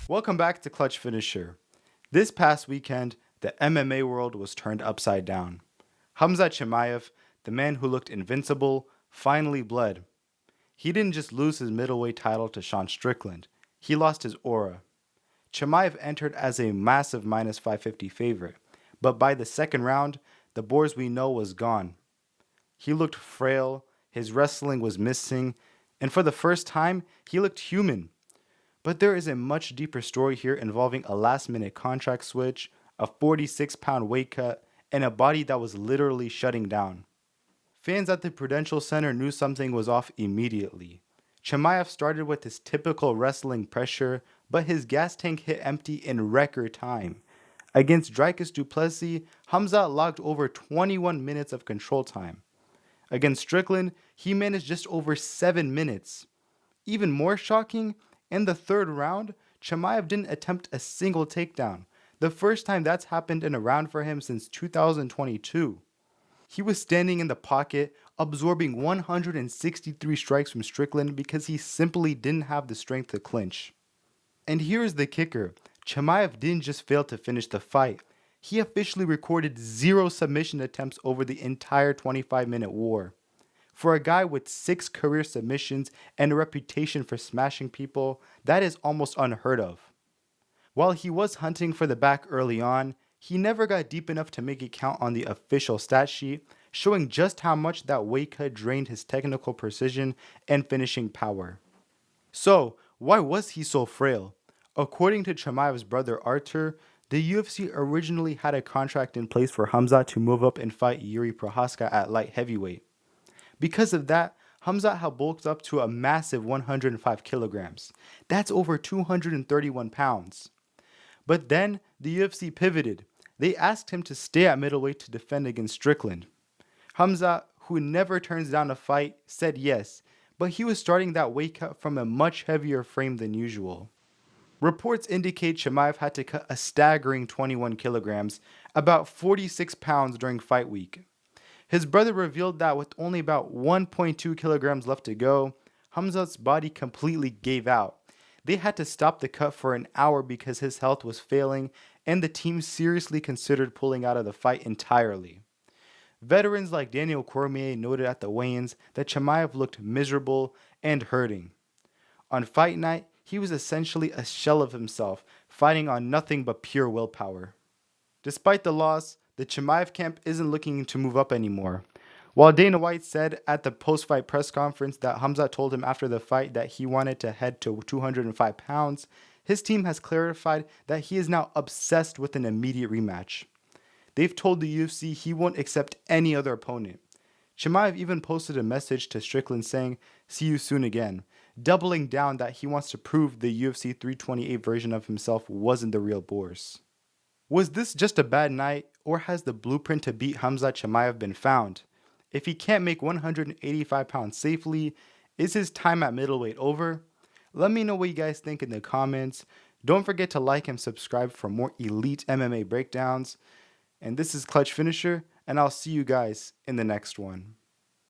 Welcome back to Clutch Finisher. This past weekend, the MMA world was turned upside down. Khamzat Chimaev, the man who looked invincible, finally bled. He didn't just lose his middleweight title to Sean Strickland, he lost his aura. Chimaev entered as a massive minus 550 favorite, but by the second round, the Boars we know was gone. He looked frail, his wrestling was missing, and for the first time, he looked human. But there is a much deeper story here involving a last minute contract switch, a 46-pound weight cut, and a body that was literally shutting down. Fans at the Prudential Center knew something was off immediately. Chimaev started with his typical wrestling pressure, but his gas tank hit empty in record time. Against Dricus du Plessis, Khamzat logged over 21 minutes of control time. Against Strickland, he managed just over 7 minutes. Even more shocking, in the third round, Chimaev didn't attempt a single takedown, the first time that's happened in a round for him since 2022. He was standing in the pocket, absorbing 163 strikes from Strickland because he simply didn't have the strength to clinch. And here's the kicker. Chimaev didn't just fail to finish the fight. He officially recorded 0 submission attempts over the entire 25-minute war. For a guy with 6 career submissions and a reputation for smashing people, that is almost unheard of. While he was hunting for the back early on, he never got deep enough to make it count on the official stat sheet, showing just how much that weight cut drained his technical precision and finishing power. So, why was he so frail? According to Chimaev's brother Artur, the UFC originally had a contract in place for Khamzat to move up and fight Yuri Prohaska at light heavyweight. Because of that, Khamzat had bulked up to a massive 105 kilograms. That's over 231 pounds. But then the UFC pivoted. They asked him to stay at middleweight to defend against Strickland. Khamzat, who never turns down a fight, said yes, but he was starting that weight cut from a much heavier frame than usual. Reports indicate Chimaev had to cut a staggering 21 kilograms, about 46 pounds during fight week. His brother revealed that with only about 1.2 kilograms left to go, Khamzat's body completely gave out. They had to stop the cut for an hour because his health was failing, and the team seriously considered pulling out of the fight entirely. Veterans like Daniel Cormier noted at the weigh-ins that Chimaev looked miserable and hurting. On fight night, he was essentially a shell of himself, fighting on nothing but pure willpower. Despite the loss, the Chimaev camp isn't looking to move up anymore. While Dana White said at the post-fight press conference that Khamzat told him after the fight that he wanted to head to 205 pounds, his team has clarified that he is now obsessed with an immediate rematch. They've told the UFC he won't accept any other opponent. Chimaev even posted a message to Strickland saying, "See you soon again," doubling down that he wants to prove the UFC 328 version of himself wasn't the real Boris. Was this just a bad night, or has the blueprint to beat Khamzat Chimaev been found? If he can't make 185 pounds safely, is his time at middleweight over? Let me know what you guys think in the comments. Don't forget to like and subscribe for more elite MMA breakdowns. And this is Clutch Finisher, and I'll see you guys in the next one.